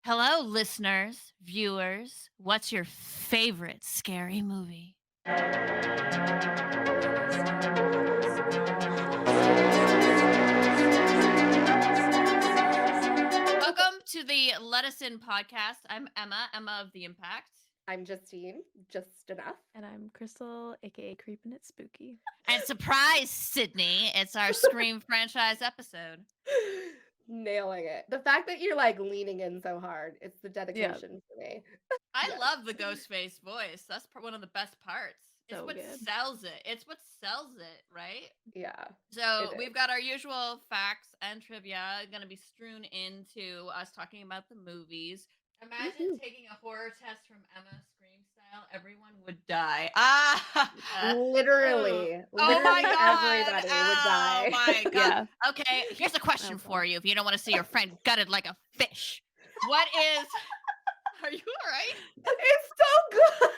Hello, listeners, viewers. What's your favorite scary movie? Welcome to the Let Us In podcast. I'm Emma of the Impact. I'm Justine, just enough. And I'm Crystal, aka Creepin' It's Spooky. And surprise, Sydney, it's our Scream franchise episode. Nailing it. The fact that you're like leaning in so hard, it's the dedication for me. I Yes. love the Ghostface voice. That's one of the best parts. It's So what good. sells it. It's what sells it, right? Yeah. So It we've is. got our usual facts and trivia going to be strewn into us talking about the movies. Imagine taking a horror test from Emma Scream style. Everyone would die. Literally, Oh my literally God. everybody would Oh die. my God. Yeah. Okay, here's a question Oh, for you if you don't want to see your friend gutted like a fish. What is. Are you all right? It's so good.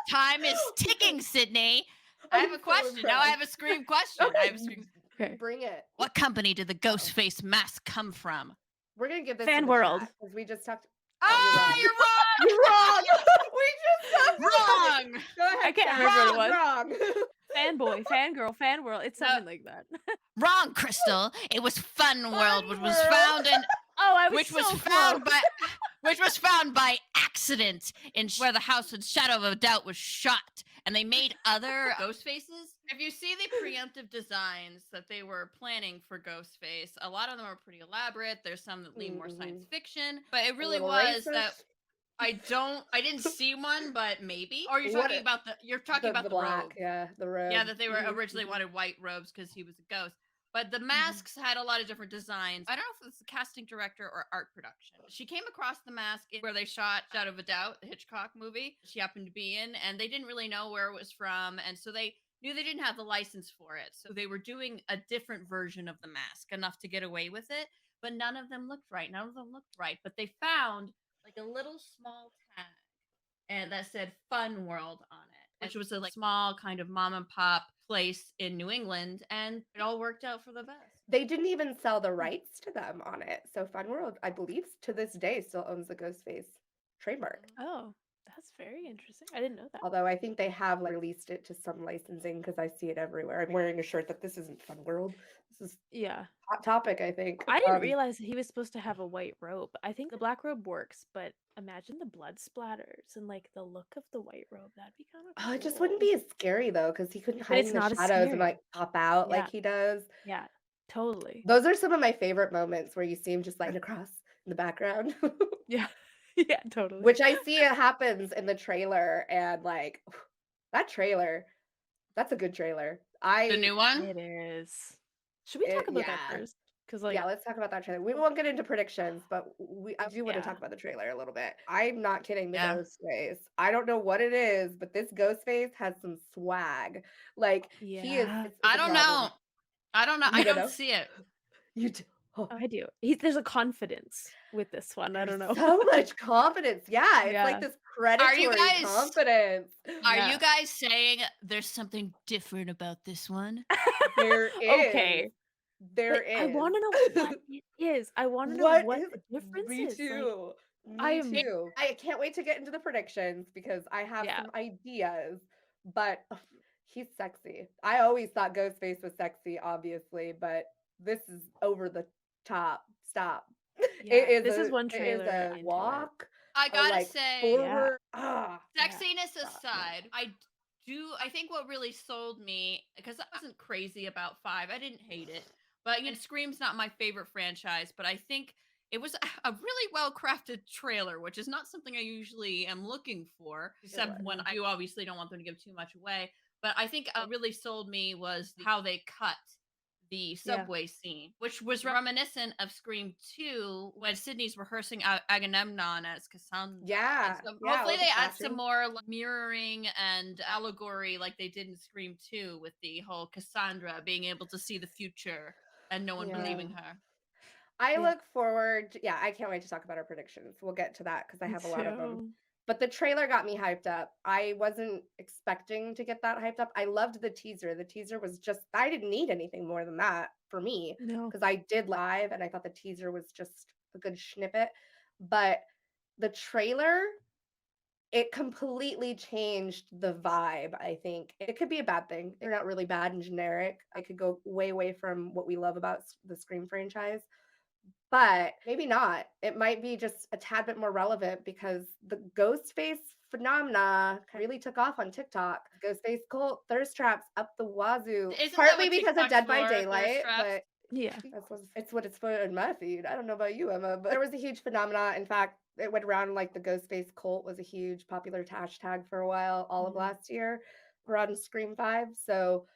Time is ticking, Sydney. I have I'm a so question. Now I impressed. have a Scream question. I have a Scream. Okay. Bring it. What company did the ghost face mask come from? We're gonna give this Fan to the World. because we just talked. Ah, you're you're wrong. You're wrong. We just talked about it. Wrong. Go ahead. I can't Kat. remember what it was. Wrong. Fanboy, fangirl, fan world. It's No. something like that. Wrong, Crystal. It was Fun World, which was World. found in Oh, I was which so was close. found by which was found by accident in where the house in Shadow of a Doubt was shot, and they made other ghost faces. If you see the preemptive designs that they were planning for Ghostface, a lot of them are pretty elaborate. There's some that lean more science fiction, but it really little was racist. that I didn't see one, but maybe. Or you're What talking a- about you're talking about the black, robe. yeah, the robe. Yeah, that they were Mhm, originally mhm. wanted white robes because he was a ghost. But the masks had a lot of different designs. I don't know if it's the casting director or art production. She came across the mask where they shot Shadow of a Doubt, the Hitchcock movie. She happened to be in, and they didn't really know where it was from. And so they knew they didn't have the license for it. So they were doing a different version of the mask, enough to get away with it. But none of them looked right. None of them looked right. But they found like a little small tag and that said Fun World on it, which was a like small kind of mom and pop place in New England, and it all worked out for the best. They didn't even sell the rights to them on it. So Fun World, I believe, to this day still owns the Ghostface trademark. Oh, that's very interesting. I didn't know that. Although I think they have released it to some licensing because I see it everywhere. I'm wearing a shirt that this isn't Fun World. This is Yeah. hot topic, I think. I didn't realize that he was supposed to have a white robe. I think the black robe works, but imagine the blood splatters and like the look of the white robe. That'd be kind of cool. Oh, it just wouldn't be as scary though, because he couldn't But hide it's in the not as shadows and scary. like pop out like Yeah. he does. Yeah, totally. Those are some of my favorite moments where you see him just lying across in the background. Yeah. Yeah, totally. Which I see it happens in the trailer, and like that trailer, that's a good trailer. The new one? It is. Should we talk about that yeah. first? Because like Yeah, let's talk about that trailer. We won't get into predictions, but I do want to Yeah. talk about the trailer a little bit. I'm not kidding. The Yeah. ghost face. I don't know what it is, but this ghost face has some swag. Like he is. Yeah. It's I a don't problem. know. I don't know. You I don't don't know? see it. You do. Oh, I do. There's a confidence with this one. I don't know. so much confidence. Yeah, it's Yeah. like this predatory guys- confidence. Are Yeah. you guys saying there's something different about this one? There is. Okay. There But is. I want to know what it is. I want to know what the difference Me is. too. I Me too. I can't wait to get into the predictions because I have Yeah. some ideas, but he's sexy. I always thought Ghostface was sexy, obviously, but this is over the top. Stop. Yeah, this is one It is trailer a into it. walk. I a, gotta like, say, forward. Ah, sexiness yeah. aside, I think what really sold me, because I wasn't crazy about 5. I didn't hate it. But Scream's not my favorite franchise, but I think it was a really well crafted trailer, which is not something I usually am looking for, except was. when you obviously don't want them to give too much away. But I think what really sold me was how they cut the subway scene, which was reminiscent of Scream 2 when Sydney's rehearsing Agamemnon as Cassandra. Yeah. So yeah, hopefully with they the add some flashing. more mirroring and allegory like they did in Scream 2 with the whole Cassandra being able to see the future and no one Yeah. believing her. I look forward. Yeah, I can't wait to talk about our predictions. We'll get to that because I have a lot of them. But the trailer got me hyped up. I wasn't expecting to get that hyped up. I loved the teaser. The teaser was just, I didn't need anything more than that for me No. because I did live and I thought the teaser was just a good snippet. but the trailer, it completely changed the vibe, I think. It could be a bad thing. They're not really bad and generic. I could go way away from what we love about the Scream franchise, but maybe not. It might be just a tad bit more relevant because the ghost face phenomena really took off on TikTok. Ghost face cult, thirst traps up the wazoo. Isn't that Partly what because of TikTok's Dead by for, thirst Daylight, traps? but Yeah. it's what it's for in my feed. I don't know about you, Emma, but there was a huge phenomena. In fact, it went around like the ghost face cult was a huge popular hashtag for a while, all of Mhm. last year around Scream 5. So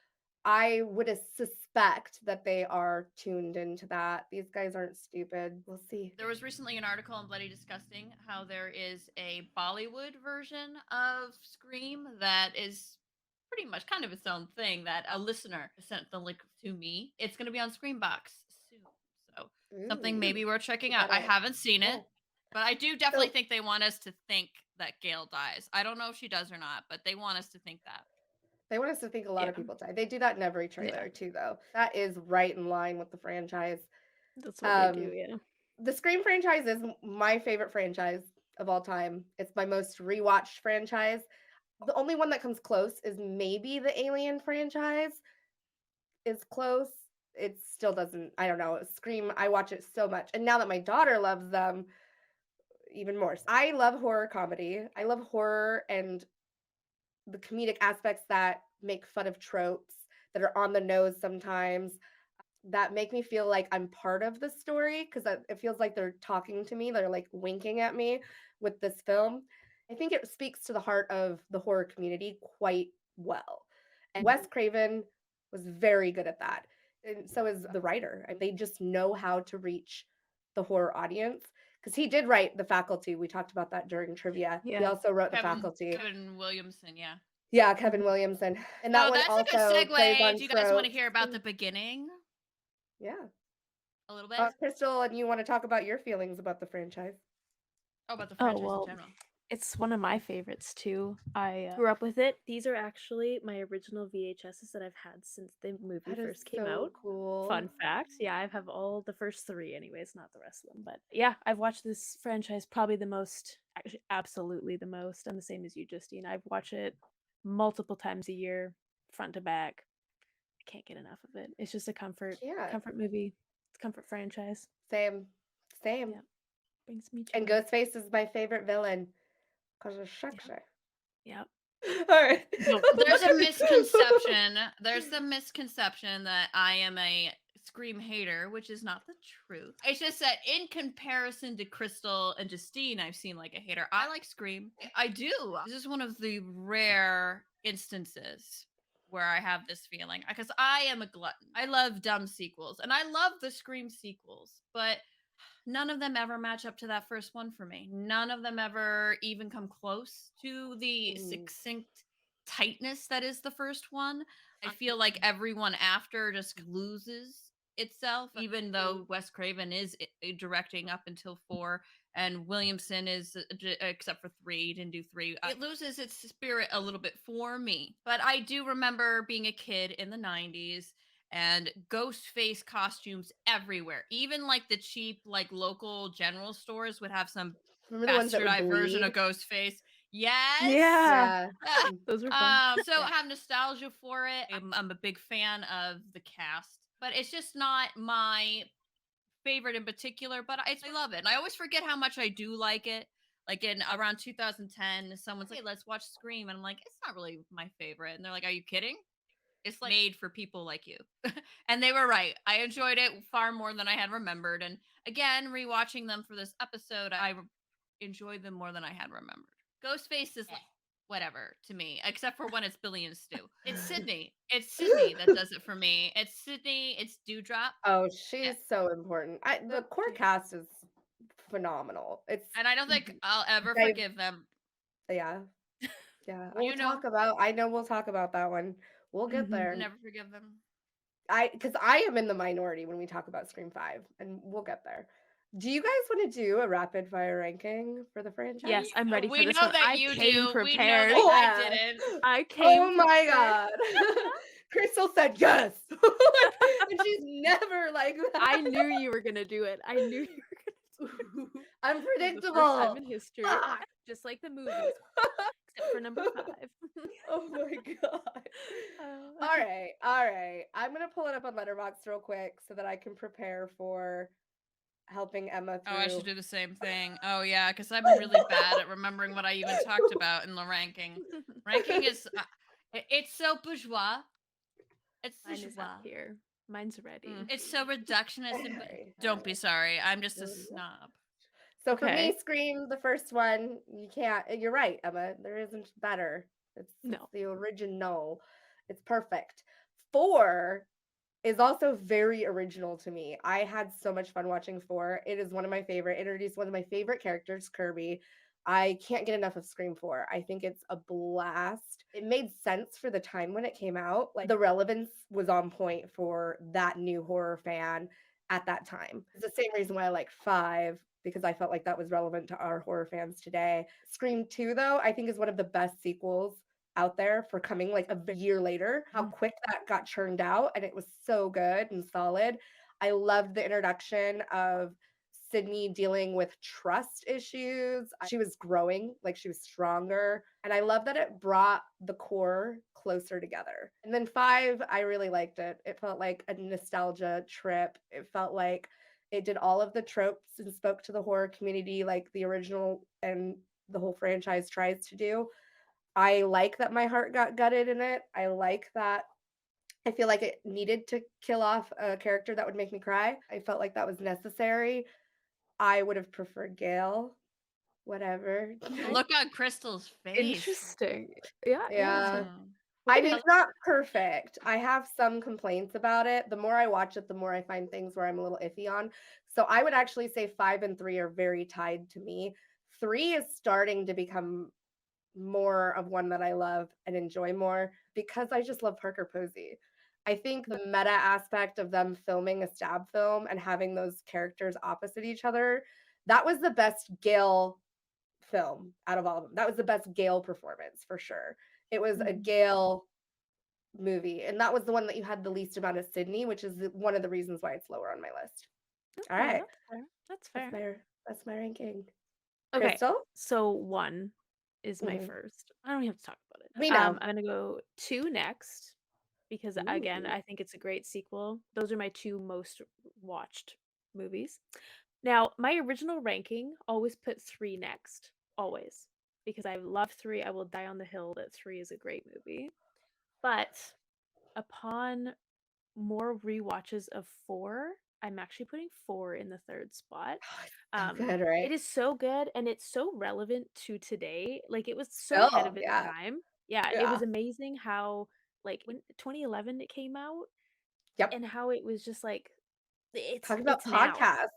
I would suspect that they are tuned into that. These guys aren't stupid. We'll see. There was recently an article on Bloody Disgusting how there is a Bollywood version of Scream that is pretty much kind of its own thing that a listener sent the link to me. It's going to be on Screambox soon. So something Ooh, maybe worth checking we out. I gotta, haven't seen yeah. it, but I do definitely So think they want us to think that Gail dies. I don't know if she does or not, but they want us to think that. they want us to think a lot of Yeah. people die. They do that in every trailer too, though. That is right in line with the franchise. That's what they do, Um, yeah. the Scream franchise is my favorite franchise of all time. It's my most rewatched franchise. The only one that comes close is maybe the Alien franchise is close. It still doesn't, I don't know. Scream, I watch it so much. And now that my daughter loves them, even more. I love horror comedy. I love horror and the comedic aspects that make fun of tropes that are on the nose sometimes, that make me feel like I'm part of the story because it feels like they're talking to me. They're like winking at me with this film. I think it speaks to the heart of the horror community quite well. And Wes Craven was very good at that. And so is the writer. They just know how to reach the horror audience because he did write The Faculty. We talked about that during trivia. He Yeah. also wrote The Faculty. Kevin Williamson, yeah. Yeah, Kevin Williamson. And that Oh, one that's a good also plays segue. on Do you guys want to tropes. hear about the beginning Yeah. a little bit? Crystal, and you want to talk about your feelings about the franchise? Oh, about the Oh, franchise in well, general. it's one of my favorites too. I grew up with it. These are actually my original VHSs that I've had since the movie That is first came so out. cool. Fun fact. Yeah, I have all the first 3 anyways, not the rest of them. But yeah, I've watched this franchise probably the most, actually absolutely the most. I'm the same as you, Justine. I've watched it multiple times a year, front to back. I can't get enough of it. It's just a comfort movie. It's a comfort franchise. Same. Yeah. Brings me joy. And Ghostface is my favorite villain because of Yeah. sexy. Yep. All right. There's a misconception. There's the misconception that I am a Scream hater, which is not the truth. It's just that in comparison to Crystal and Justine, I've seen like a hater. I like Scream. I do. This is one of the rare instances where I have this feeling because I am a glutton. I love dumb sequels and I love the Scream sequels, but none of them ever match up to that first one for me. None of them ever even come close to the succinct tightness that is the first one. I feel like everyone after just loses itself, even though Wes Craven is directing up until 4 and Williamson is except for 3, didn't do 3. It loses its spirit a little bit for me. But I do remember being a kid in the 90s and ghost face costumes everywhere. Even like the cheap like local general stores would have some Remember the ones that would bastardized version bleed? of ghost face. Yes. Yeah. Yeah. Those were fun. So I have nostalgia for it. I'm a big fan of the cast, but it's just not my favorite in particular. But I love it. And I always forget how much I do like it. Like in around 2010, someone's like, "Hey, let's watch Scream," and I'm like, "It's not really my favorite." And they're like, "Are you kidding? It's like made for people like you." And they were right. I enjoyed it far more than I had remembered. And again, rewatching them for this episode, I enjoyed them more than I had remembered. Ghostface is like whatever to me, except for when it's Billy and Stu. It's Sydney. It's Sydney that does it for me. It's Sydney. It's Dewdrop. Oh, she's so important. The core cast is phenomenal. It's And I don't think I'll ever I- forgive them. yeah. Yeah. You know. I know we'll talk about that one. We'll get there. Never forgive them. Because I am in the minority when we talk about Scream 5, and we'll get there. Do you guys want to do a rapid fire ranking for the franchise? Yes, I'm ready for We this know one. that I you came do. prepared. We know that Yeah. I didn't. I came Oh my prepared. god. Crystal said yes. And she's never like that. I knew you were gonna do it. I knew you were gonna do it. For the first Unpredictable. time in history. Fuck. Just like the movies. Except for number 5. Oh my god. Uh, All right. All right. I'm going to pull it up on Letterboxd real quick so that I can prepare for helping Emma Oh, I through. should do the same thing. Oh, yeah, because I've been really bad at remembering what I even talked about in the ranking. Ranking is, it's so bourgeois. It's Mine is bourgeois. up here. Mine's ready. It's so reductionist. And Okay, don't be alright. sorry. I'm just a snob. So for me, Okay. Scream, the first one, you can't. You're right, Emma. There isn't better. It's No. the original. It's perfect. 4 is also very original to me. I had so much fun watching 4. It is one of my favorite. Introduced one of my favorite characters, Kirby. I can't get enough of Scream 4. I think it's a blast. It made sense for the time when it came out. Like the relevance was on point for that new horror fan at that time. It's the same reason why I like 5 because I felt like that was relevant to our horror fans today. Scream 2 though, I think is one of the best sequels out there for coming like a year later. How quick that got churned out and it was so good and solid. I loved the introduction of Sydney dealing with trust issues. She was growing, like she was stronger. And I love that it brought the core closer together. And then 5, I really liked it. It felt like a nostalgia trip. It felt like it did all of the tropes and spoke to the horror community like the original and the whole franchise tries to do. I like that my heart got gutted in it. I like that I feel like it needed to kill off a character that would make me cry. I felt like that was necessary. I would have preferred Gail, whatever. Look at Crystal's face. Interesting. Yeah. Yeah. Mm. I mean, it's not perfect. I have some complaints about it. The more I watch it, the more I find things where I'm a little iffy on. So I would actually say 5 and 3 are very tied to me. 3 is starting to become more of one that I love and enjoy more because I just love Parker Posey. I think the meta aspect of them filming a stab film and having those characters opposite each other, that was the best Gale film out of all of them. That was the best Gale performance for sure. It was a Gale movie, and that was the one that you had the least amount of Sydney, which is one of the reasons why it's lower on my list. All right, That's fair. that's my ranking. Okay. Crystal? So 1 is my Mhm. first. I don't even have to talk about it. We know. I'm gonna go 2 next because again, Ooh. I think it's a great sequel. Those are my 2 most watched movies. Now, my original ranking always put 3 next, always, because I love 3. I will die on the hill that 3 is a great movie. But upon more rewatches of 4, I'm actually putting 4 in the 3rd spot. So good, right? It is so good and it's so relevant to today. Like it was so ahead Still, of its yeah. time. Yeah, it Yeah. was amazing how like when 2011 it came out Yep. and how it was just like Talking about it's now. podcasts,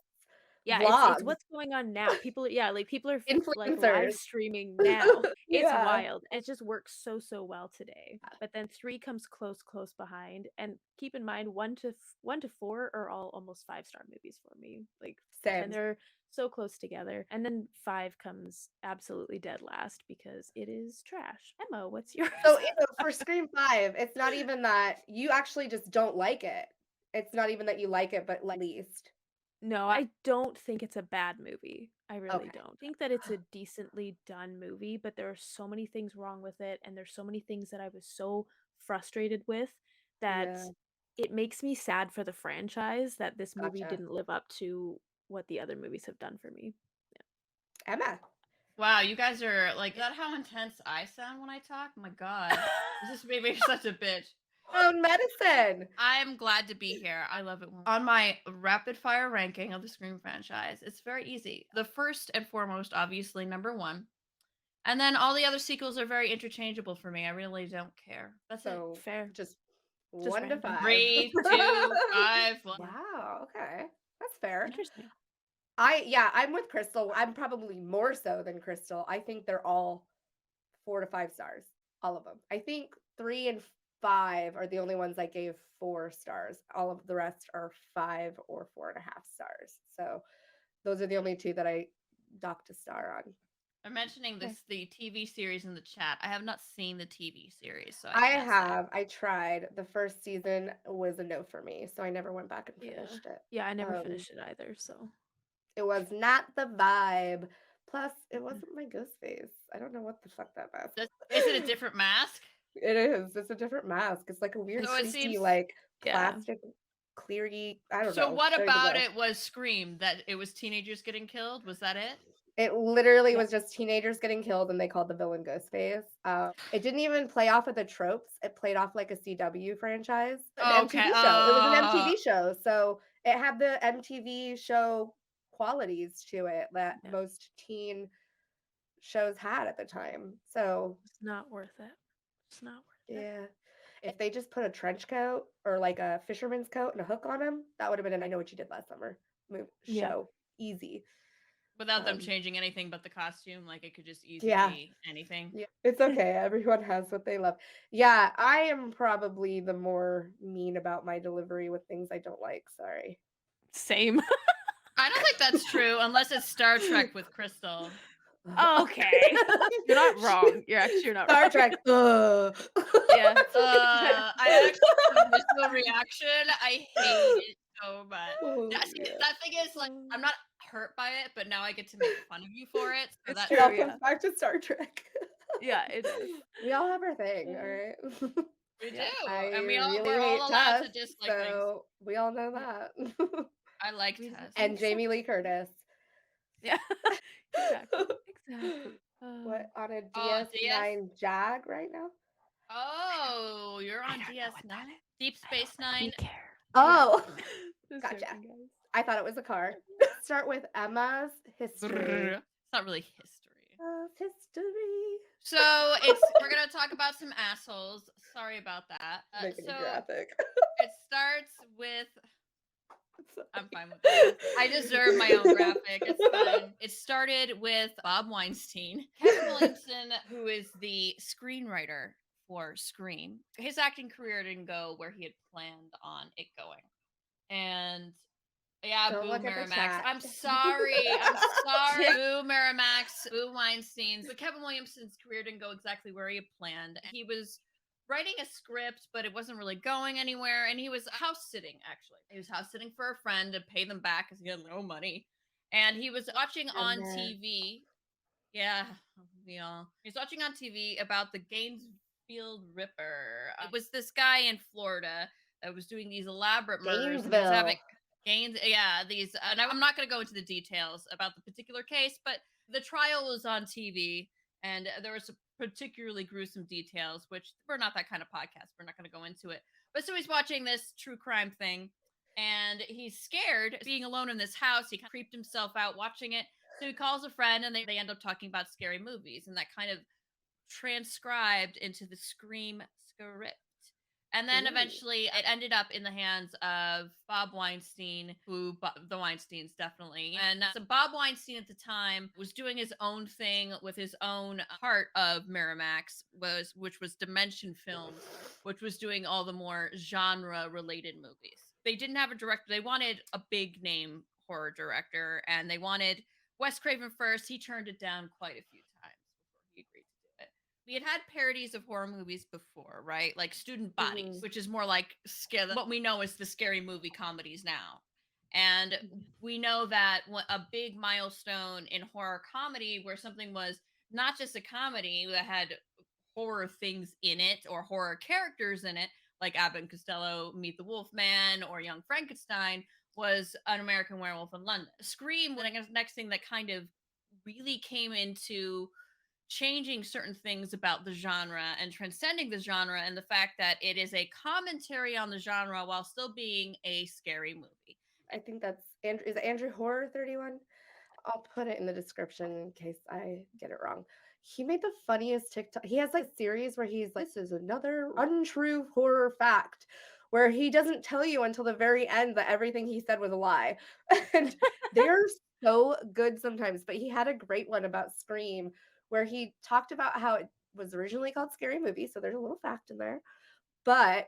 Yeah, it's vlogs, what's going on now. People yeah, like people are like live influencers. streaming now. It's Yeah. wild. It just works so well today. But then 3 comes close behind. And keep in mind 1 to 4 are all almost 5-star movies for me. Like Same. and they're so close together. And then 5 comes absolutely dead last because it is trash. Emma, what's yours? So, for Scream 5, it's not even that you actually just don't like it. It's not even that you like it, but like least. No, I don't think it's a bad movie. I really Okay. don't. I think that it's a decently done movie, but there are so many things wrong with it, and there's so many things that I was so frustrated with that Yeah. it makes me sad for the franchise that this movie Gotcha. didn't live up to what the other movies have done for me. Emma. Wow, you guys are like, is that how intense I sound when I talk? Oh my God. This just made me such a bitch. Own medicine. I'm glad to be here. I love it. On my rapid fire ranking of the Scream franchise, it's very easy. The first and foremost, obviously, number 1. And then all the other sequels are very interchangeable for me. I really don't care. That's it. So Fair. just Just 1 to random. 5. 3, 2, 5, 1. Wow. Okay. That's fair. Interesting. I'm with Crystal. I'm probably more so than Crystal. I think they're all 4 to 5 stars. All of them. I think 3 and 5 are the only ones I gave 4 stars. All of the rest are 5 or 4.5 stars. So those are the only 2 that I docked a star on. I'm mentioning Okay. the TV series in the chat. I have not seen the TV series, so I can't say. have. I tried. The first season was a no for me, so I never went back and finished it. Yeah, I never finished it either, so. It was not the vibe. Plus, it wasn't my ghost face. I don't know what the fuck that mask is. Is it a different mask? It is. It's a different mask. It's like a weird, So it creepy, seems like Yeah. plastic, cleary. I don't So know. what There you about go. it was Scream? That it was teenagers getting killed? Was that it? It literally Yeah. was just teenagers getting killed, and they called the villain Ghostface. It didn't even play off of the tropes. It played off like a CW franchise, an Okay. MTV show. It was an MTV show, so it had the MTV show qualities to it that Yeah. most teen shows had at the time. So It's not worth it. It's not worth it. yeah, if they just put a trench coat or like a fisherman's coat and a hook on him, that would have been an I Know What You Did Last Summer Yeah. show. Easy. Without them Um, changing anything but the costume, like it could just easily Yeah. be anything. Yeah, it's okay. Everyone has what they love. Yeah, I am probably the more mean about my delivery with things I don't like. Sorry. Same. I don't think that's true unless it's Star Trek with Crystal. Okay. You're not wrong. You're not Star wrong. Trek. Yeah. I actually the initial reaction, I hate it so much. That thing is like I'm not hurt by it, but now I get to make fun of you for it. So It's that's It all true, comes yeah. back to Star Trek. Yeah, it does. We all have our thing, all right? we Yeah. do, I and really we're hate all allowed to Tess, dislike things. so we all know Yeah. that. I like We- Tess. And Jamie Lee Curtis. Yeah. Exactly. Exactly. What, on a Oh, DS9 Jag right now? Oh, you're I on don't know what DS9? that is. Deep Space We Nine? care. Oh, Just Gotcha. joking, guys. I thought it was a car. Start with Emma's history. It's not really history. History. So we're gonna talk about some assholes. Sorry about that. Making So it graphic. it starts with. I'm fine with that. I deserve my own graphic. It's fine. It started with Bob Weinstein, Kevin Williamson, who is the screenwriter for Scream. His acting career didn't go where he had planned on it going, and yeah, Don't boo look at the Miramax. chat. I'm sorry. I'm sorry. Boo Miramax. Boo Weinstein. But Kevin Williamson's career didn't go exactly where he had planned. He was writing a script, but it wasn't really going anywhere. And he was house sitting, actually. He was house sitting for a friend to pay them back because he had no money. And he was watching on TV. Yeah, we all. He was watching on TV about the Gainesville Ripper. It was this guy in Florida that was doing these elaborate murders. And he was having these, and I'm not going to go into the details about the particular case, but the trial was on TV, and there were some particularly gruesome details, which we're not that kind of podcast. We're not going to go into it. But so he's watching this true crime thing, and he's scared being alone in this house. He creeped himself out watching it. So he calls a friend, and they end up talking about scary movies, and that kind of transcribed into the Scream script. And then eventually it ended up in the hands of Bob Weinstein, the Weinsteins definitely. And so Bob Weinstein at the time was doing his own thing with his own part of Miramax, which was Dimension Films, which was doing all the more genre related movies. They didn't have a director. They wanted a big name horror director, and they wanted Wes Craven first. He turned it down quite a few times before he agreed to do it. We had parodies of horror movies before, right? Like Student Bodies, which is more like what we know is the scary movie comedies now. And we know that a big milestone in horror comedy where something was not just a comedy that had horror things in it or horror characters in it, like Abbott and Costello Meet the Wolfman or Young Frankenstein, was An American Werewolf in London. Scream, the next thing that kind of really came into changing certain things about the genre and transcending the genre, and the fact that it is a commentary on the genre while still being a scary movie. I think that's Andrew. Is it Andrew Horror 31? I'll put it in the description in case I get it wrong. He made the funniest TikTok. He has like a series where he's like, this is another untrue horror fact, where he doesn't tell you until the very end that everything he said was a lie. And they're so good sometimes. But he had a great one about Scream where he talked about how it was originally called Scary Movie. So there's a little fact in there. But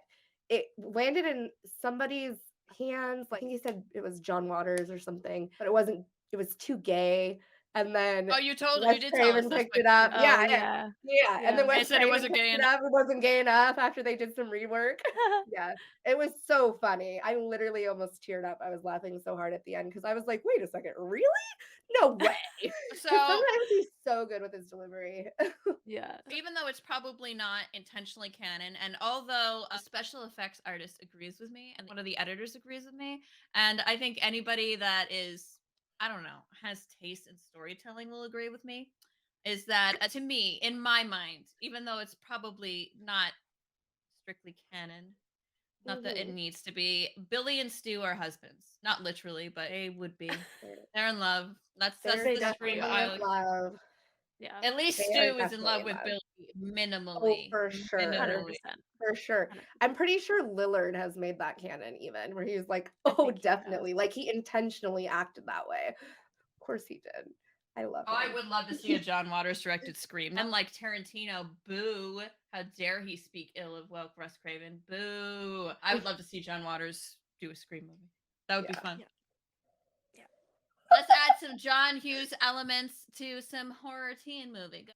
it landed in somebody's hands. Like he said it was John Waters or something, but it wasn't. It was too gay. And then Oh, you Wes did tell us Craven this, picked but it up. Oh Yeah, yeah. yeah. And then Yeah. they Wes said it Craven wasn't picked gay it enough. up. It wasn't gay enough after they did some rework. Yeah. It was so funny. I literally almost teared up. I was laughing so hard at the end because I was like, wait a second, really? No way. Because So sometimes he's so good with his delivery. Yeah. even though it's probably not intentionally canon, and although a special effects artist agrees with me, and one of the editors agrees with me, and I think anybody that is, I don't know, has taste in storytelling will agree with me, is that to me, in my mind, even though it's probably not strictly canon, not that it Mhm. needs to be, Billy and Stu are husbands. Not literally, but they would be. They're They're in love. That's they're They the scream definitely definitely I in are. like. love. Yeah. At least They are Stu is in definitely love in with love. Billy Oh, minimally. for sure. 100%. For sure. I'm pretty sure Lillard has made that canon even, where he was like, I oh, think he has. definitely. Like he intentionally acted that way. Of course he did. I love Oh, I him. would love to see a John Waters directed Scream. And like Tarantino, boo. How dare he speak ill of Wes Craven? Boo. I would love to see John Waters do a Scream movie. That would be Yeah. fun. Yeah. Yeah. Let's add some John Hughes elements to some horror teen movie.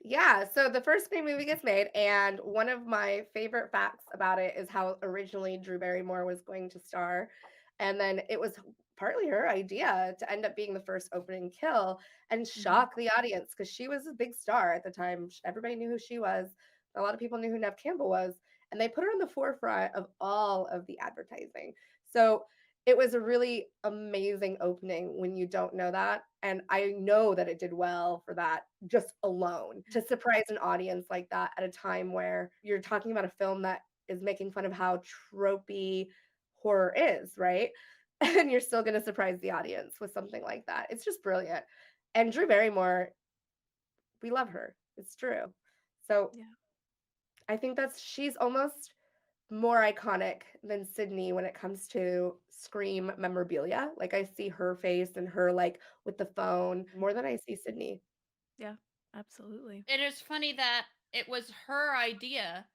Yeah, so the first Scream movie gets made, and one of my favorite facts about it is how originally Drew Barrymore was going to star, and then it was partly her idea to end up being the first opening kill and shock the audience because she was a big star at the time. Everybody knew who she was. A lot of people knew who Neve Campbell was, and they put her on the forefront of all of the advertising. So it was a really amazing opening when you don't know that. And I know that it did well for that just alone to surprise an audience like that at a time where you're talking about a film that is making fun of how tropey horror is, right? And you're still going to surprise the audience with something like that. It's just brilliant. And Drew Barrymore, we love her. It's true. So Yeah. I think she's almost more iconic than Sydney when it comes to Scream memorabilia. Like I see her face and her like with the phone more than I see Sydney. Yeah. Absolutely. It is funny that it was her idea.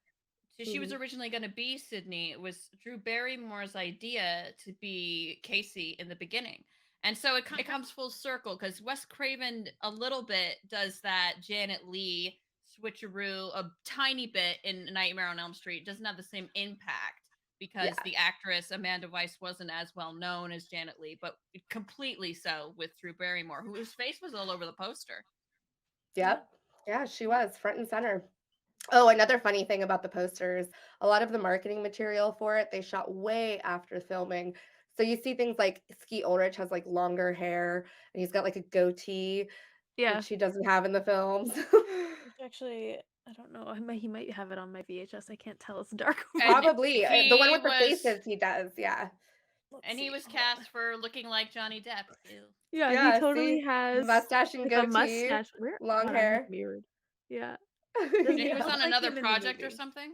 So she was Mhm. originally going to be Sydney. It was Drew Barrymore's idea to be Casey in the beginning. And so it comes full circle because Wes Craven a little bit does that Janet Leigh switcheroo a tiny bit in Nightmare on Elm Street. It doesn't have the same impact because Yeah. the actress Amanda Weiss wasn't as well known as Janet Leigh, but completely so with Drew Barrymore, whose face was all over the poster. Yep. Yeah, she was front and center. Oh, another funny thing about the posters, a lot of the marketing material for it, they shot way after filming. So you see things like Skeet Ulrich has like longer hair and he's got like a goatee, Yeah. which he doesn't have in the films. Which actually, I don't know. He might have it on my VHS. I can't tell. It's dark. And Probably. The one he with the was faces, he does. Yeah. Let's and he see. was Hold on. cast for looking like Johnny Depp. Ew. Yeah, he Yeah. totally See, has mustache and like a goatee, mustache. Where? long God, I have hair. mirrored. Yeah. Doesn't He even was Yeah. look on like another him in the project or movie. something.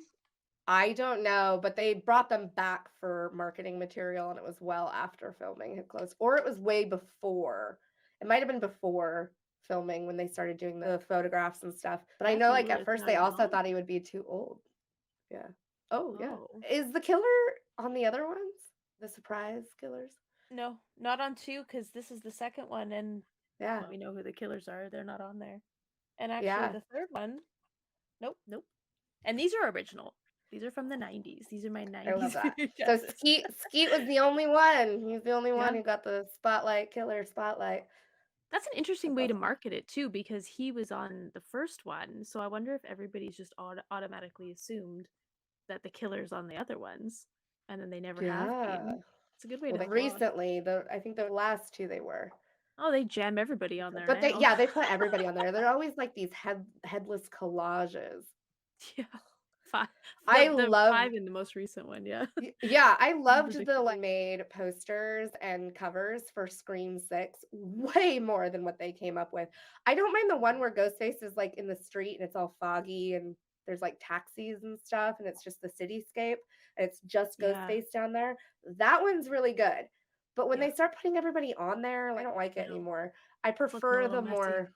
I don't know, but they brought them back for marketing material and it was well after filming had closed. Or it was way before. It might have been before filming when they started doing the photographs and stuff. But I know Actually, like well, at it's first not they even also on. thought he would be too old. Yeah. Oh, yeah. Oh. Is the killer on the other ones? The surprise killers? No, not on 2 because this is the second one, and Yeah. we know who the killers are. They're not on there. And actually, Yeah. the third one, nope, nope. And these are original. These are from the 90s. These are my I love 90s that. So VHSs. Skeet was the only one. He's the only one Yeah. who got the spotlight, killer spotlight. That's an interesting That's way to awesome. market it too, because he was on the first one. So I wonder if everybody's just automatically assumed that the killer's on the other ones, and then they never have Yeah. been. It's a good way Well, to they think. recently, I think the last two they were. Oh, they jam everybody on there But now. they put everybody on there. They're always like these headless collages. Yeah. Five. I The love 5 in the most recent one, yeah. yeah, I loved the Ridiculous. like, made posters and covers for Scream 6 way more than what they came up with. I don't mind the one where Ghostface is like in the street and it's all foggy and there's like taxis and stuff and it's just the cityscape and it's just Yeah. Ghostface down there. That one's really good. But when Yeah. they start putting everybody on there, I don't like I it know. anymore. I It's looking a prefer little the messy. more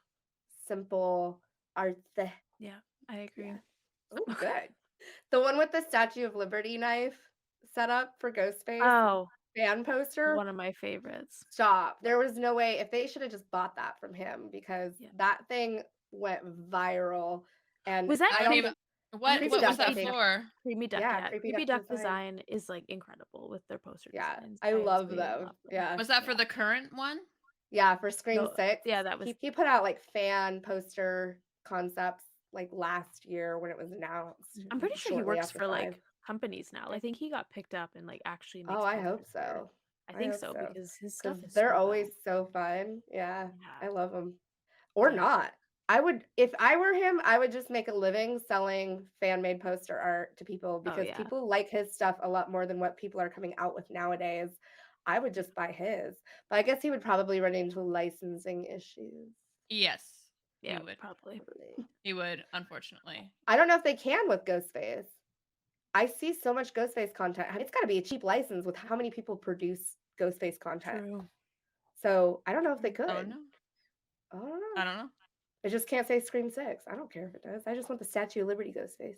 simple art. Yeah, I agree. Oh, good. The one with the Statue of Liberty knife set up for Ghostface. Oh, fan poster. One of my favorites. Stop. There was no way. If they should have just bought that from him, because Yeah. that thing went viral. And Was that I don't even think what Creepy was Duck, I that think. for? Creepy Duck? Yeah, Yeah, Creepy Creepy Duck Duck design is like incredible with their poster Yeah, designs. I love absolutely those. love them. Yeah. Was that for the current one? Yeah, for Scream No, 6. yeah, that was. He put out like fan poster concepts like last year when it was announced. I'm pretty sure he shortly works after for 5. like companies now. I think he got picked up and like actually makes. Oh, I hope posters for- so. I think hope so so. because his stuff Because is they're so always good. so fun. Yeah, I Yeah. love them. Or Yeah. not. I would, if I were him, I would just make a living selling fan-made poster art to people because yeah. people like his stuff a lot more than what people are coming out with nowadays. I would just buy his. But I guess he would probably run into licensing issues. Yes, Yeah, he would. probably. He would, unfortunately. I don't know if they can with Ghostface. I see so much Ghostface content. It's got to be a cheap license with how many people produce Ghostface content. True. So I don't know if they could. I don't know. I don't know. I don't know. It just can't say Scream 6. I don't care if it does. I just want the Statue of Liberty Ghostface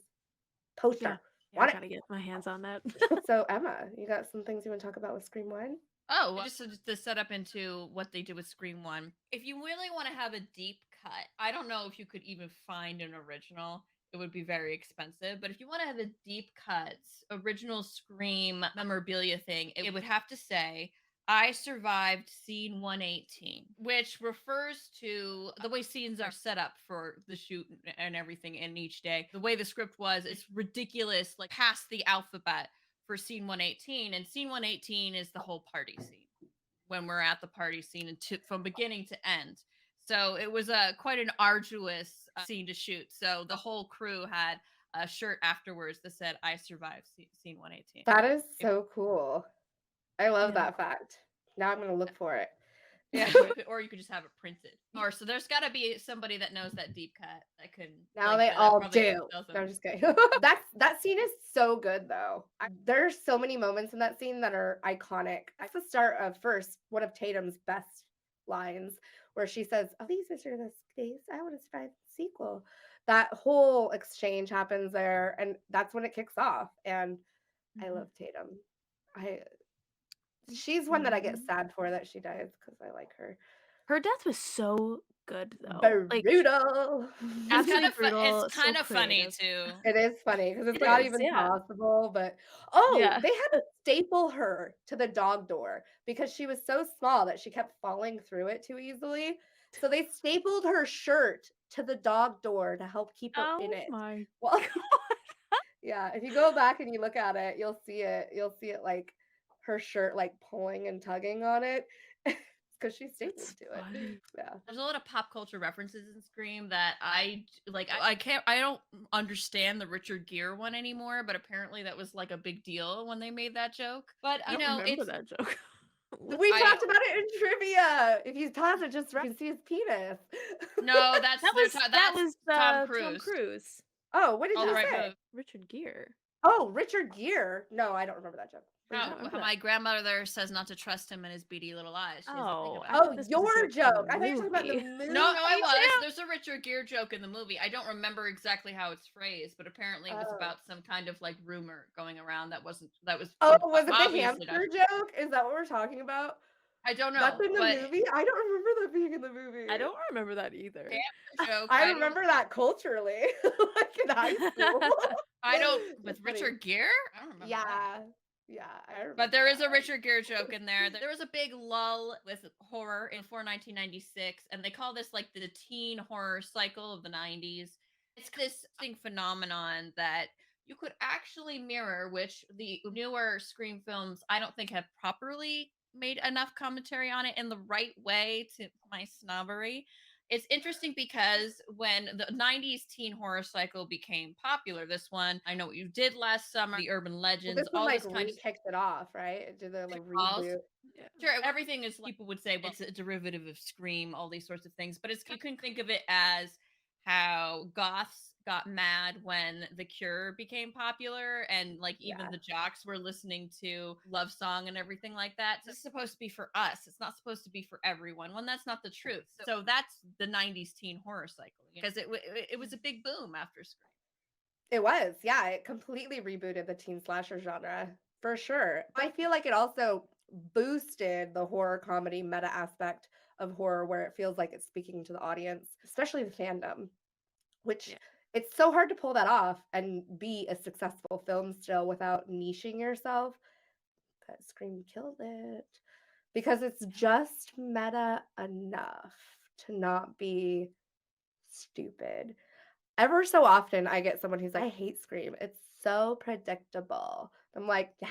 poster. Yeah, I gotta get my hands on that. So Emma, you got some things you want to talk about with Scream 1? Oh, well, just to set up into what they did with Scream 1. If you really want to have a deep cut, I don't know if you could even find an original. It would be very expensive. But if you want to have a deep cut, original Scream memorabilia thing, it would have to say, I survived scene 118, which refers to the way scenes are set up for the shoot and everything in each day. The way the script was, it's ridiculous, like past the alphabet for scene 118. And scene 118 is the whole party scene when we're at the party scene and from beginning to end. So it was quite an arduous scene to shoot. So the whole crew had a shirt afterwards that said, I survived scene 118. That is so cool. I love Yeah. that fact. Now I'm going to look for it. Yeah, or you could just have it printed. Or so there's got to be somebody that knows that deep cut that can. Now like, they that all probably do. tells them. No, I'm just kidding. That scene is so good though. There's so many moments in that scene that are iconic. That's the start of first one of Tatum's best lines, where she says, "Oh, these are the days I want to survive the sequel." That whole exchange happens there, and that's when it kicks off. And I love Tatum. She's one that I get sad for that she dies because I like her. Her death was so good though. Like Brutal. It's kind absolutely of brutal. it's kind so of funny creative. too. It is funny because it's It not is, even yeah. possible. But Yeah. they had to staple her to the dog door because she was so small that she kept falling through it too easily. So they stapled her shirt to the dog door to help keep her in it. My Well, yeah, if you go back and you look at it, you'll see it. You'll see it like her shirt like pulling and tugging on it because she's stapled to it. Yeah. There's a lot of pop culture references in Scream that I like. I don't understand the Richard Gere one anymore, but apparently that was like a big deal when they made that joke. But I you don't know, remember it's that joke. We talked about it in trivia. If you pause it just right, you can see his penis. no, that's that was Tom Tom Cruise. Cruise. Oh, what did All you the right say? moves. Richard Gere. Oh, Richard Gere. No, I don't remember that joke. What are you How, talking about? my grandmother says not to trust him and his beady little eyes. She doesn't think Oh, about I it. thought Oh, this was a your joke joke. from the I thought you were talking about the movie. movie. No, I was. too. There's a Richard Gere joke in the movie. I don't remember exactly how it's phrased, but apparently it was Oh. about some kind of like rumor going around that was. Oh, was it the obviously hamster not- joke? Is that what we're talking about? I don't know. That's in the but movie? I don't remember that being in the movie. I don't remember that either. joke. I remember that culturally, like in high school. I don't. With It's funny. Richard Gere, I don't remember. Yeah. Yeah, I remember. But there is a that. Richard Gere joke in there. There was a big lull with horror before 1996, and they call this like the teen horror cycle of the 90s. It's this thing phenomenon that you could actually mirror, which the newer Scream films I don't think have properly made enough commentary on it in the right way to my snobbery. It's interesting because when the 90s teen horror cycle became popular, this one, I Know What You Did Last Summer, the urban Well, legends, this one all like this kind of kicked it off, right? Did they like Falls. reboot? Yeah. Sure, everything is people would say, well, it's a derivative of Scream, all these sorts of things. But it's you can think of it as how goths got mad when The Cure became popular, and like even Yeah. the jocks were listening to Love Song and everything like that. So it's supposed to be for us. It's not supposed to be for everyone. When that's not the truth. So that's the '90s teen horror cycle because it was a big boom after Scream. It was, yeah. It completely rebooted the teen slasher genre for sure. I feel like it also boosted the horror comedy meta aspect of horror where it feels like it's speaking to the audience, especially the fandom, which Yeah. it's so hard to pull that off and be a successful film still without niching yourself. But Scream killed it because it's just meta enough to not be stupid. Ever so often, I get someone who's like, I hate Scream. It's so predictable. I'm like, yeah.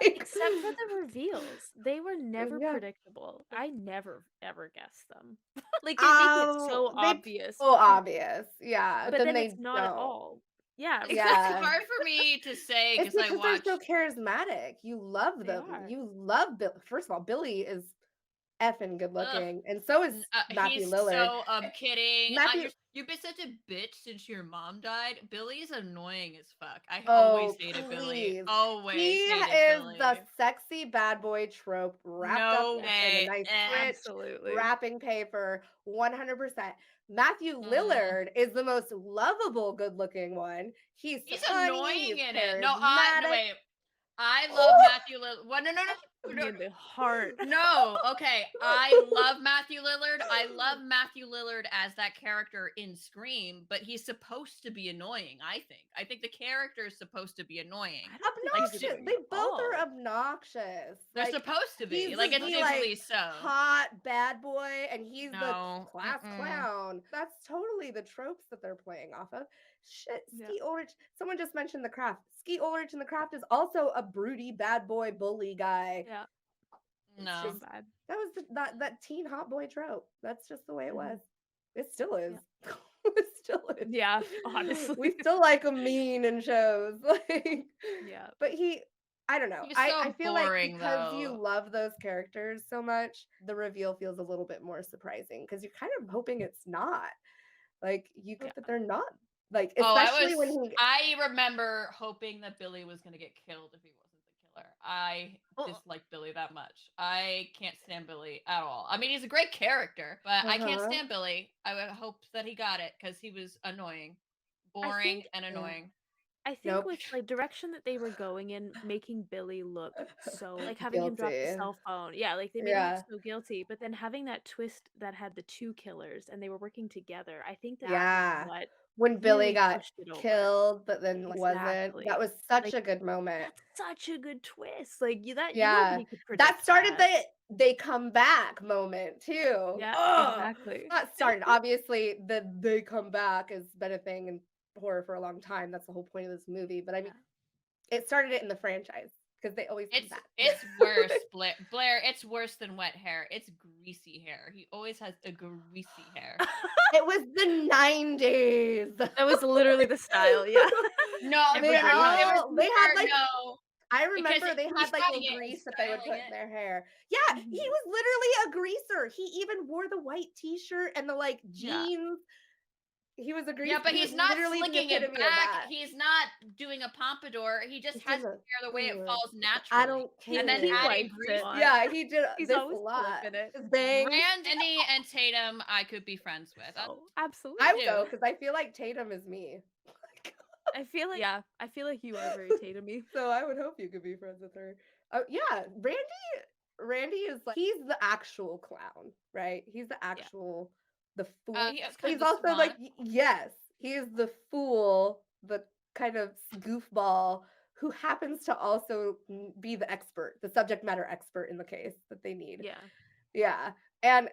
Like, Except for the reveals. They were never yeah. predictable. I never ever guessed them. Like they make it so They obvious. so obvious. Yeah. But Then then they it's not at don't. all. Yeah, It's Yeah. hard for me to say It's because I because they're so watched. charismatic. You love they them. are. You love Bill. First of all, Billy is effing good Ugh. looking, and so is Matthew He's Lillard. so kidding. Matthew, You've been such a bitch since your mom died. Billy's annoying as fuck. I always oh hated Billy. please, Always he hated is Billy. the sexy bad boy trope wrapped up No in a way. nice rich Absolutely. wrapping paper, 100%. Matthew Mm. Lillard is the most lovable, good looking one. He's funny, annoying he's in it. charismatic. No, wait. I love Matthew Lillard. What? No. Me in the heart. No, okay. I love Matthew Lillard. I love Matthew Lillard as that character in Scream, but he's supposed to be annoying, I think. I think the character is supposed to be annoying. I don't think he's Obnoxious. annoying They at both are all. obnoxious. They're Like, supposed to be. he's Like, the it's like digitally so. hot bad boy, and he's the No. class Mm-mm. clown. That's totally the tropes that they're playing off of. Shit, Yeah. Skeet Ulrich. Someone just mentioned The Craft. Skeet Ulrich in The Craft is also a broody bad boy bully guy. Yeah. No. Same vibe. That was that teen hot boy trope. That's just the way it Mhm. was. It still is. It still is. Yeah, honestly. We still like him mean in shows. Like, Yeah. but I don't know. He was so I feel like boring, because you though. love those characters so much, the reveal feels a little bit more surprising because you're kind of hoping it's not. Like, you hope that they're not. Like, especially when he. I remember hoping that Billy was going to get killed if he wasn't the killer. I dislike Billy that much. I can't stand Billy at all. I mean, he's a great character, but I can't stand Billy. I would hope that he got it because he was annoying, boring, and annoying. I think with like direction that they were going in, making Billy look so like having him drop the Guilty. cell phone. Yeah, like they made him look so guilty. But then having that twist that had the two killers and they were working together, I think that was what when Billy really got pushed it over. killed, but then wasn't. Exactly. That was such Like, a good moment. Such a good twist. Like nobody could predict That started the they come back moment too. Yeah, exactly. Not started. Obviously, the they come back has been a thing in horror for a long time. That's the whole point of this movie. But I mean, it started it in the franchise because they always come back. It's worse, Blair. It's worse than wet hair. It's greasy hair. He always has a greasy hair. It was the 90s. That was literally the style. Yeah. No, they had like. No. I remember they had like little grease that they would put in their hair. Yeah, he was literally a greaser. He even wore the white t-shirt and the like jeans. He was a greaser. Yeah, but he's not slicking it back. He's not doing a pompadour. He just has his hair the way it falls naturally. I don't care. And then adding grease. Yeah, he did. He's this always a lot. Brandy and Tatum, I could be friends with. Oh, absolutely. I will, because I feel like Tatum is me. I feel like you are very Tatum-y. So I would hope you could be friends with her. Yeah, Randy is like, he's the actual clown, right? He's the actual the fool. He's also like, yes, he is the fool, the kind of goofball who happens to also be the expert, the subject matter expert in the case that they need. Yeah. And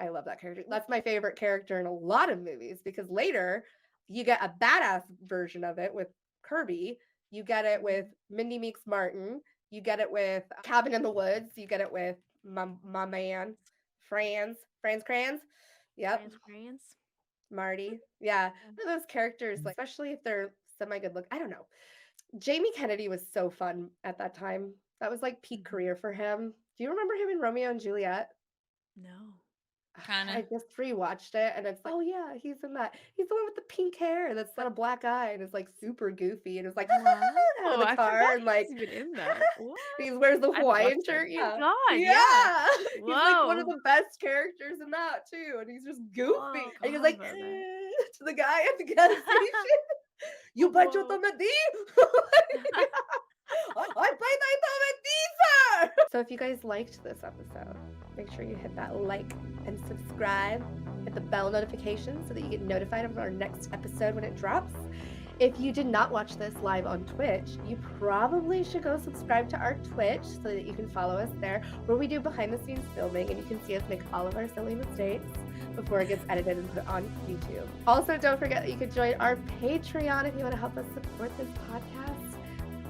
I love that character. That's my favorite character in a lot of movies because later you get a badass version of it with Kirby. You get it with Mindy Meeks Martin. You get it with Cabin in the Woods. You get it with my man, Franz Kranz. Yep. Franz. Marty. Yeah. Those characters, like, especially if they're semi-good look. I don't know. Jamie Kennedy was so fun at that time. That was like peak career for him. Do you remember him in Romeo and Juliet? No. Kinda. I just rewatched it and it's like, oh yeah, he's in that. He's the one with the pink hair that's got a black eye and is like super goofy and is like out of the car and like even in that. he wears the Hawaiian shirt. Yeah. God, yeah. He's like one of Whoa. the best characters in that too, and he's just goofy. Whoa, and he's like to the guy at the gas station. You buy your tomati? I buy my tomati, sir. So if you guys liked this episode, make sure you hit that like and subscribe. Hit the bell notification so that you get notified of our next episode when it drops. If you did not watch this live on Twitch, you probably should go subscribe to our Twitch so that you can follow us there, where we do behind the scenes filming and you can see us make all of our silly mistakes before it gets edited and put on YouTube. Also, don't forget that you can join our Patreon if you want to help us support this podcast.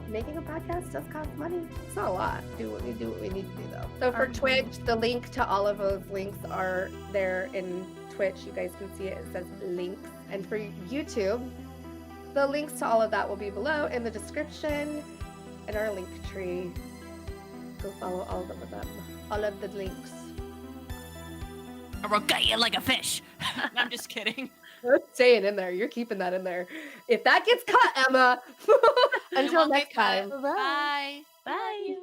Making a podcast does cost money. It's not a lot. Do what we need to do though. So for Twitch, the link to all of those links are there in Twitch. You guys can see it. It says links. And for YouTube, the links to all of that will be below in the description and our link tree. Go follow all of them. All of the links. Or we'll gut you like a fish. No, I'm just kidding. You're staying in there. You're keeping that in there. If that gets cut, Emma. Until next time. Bye. Bye.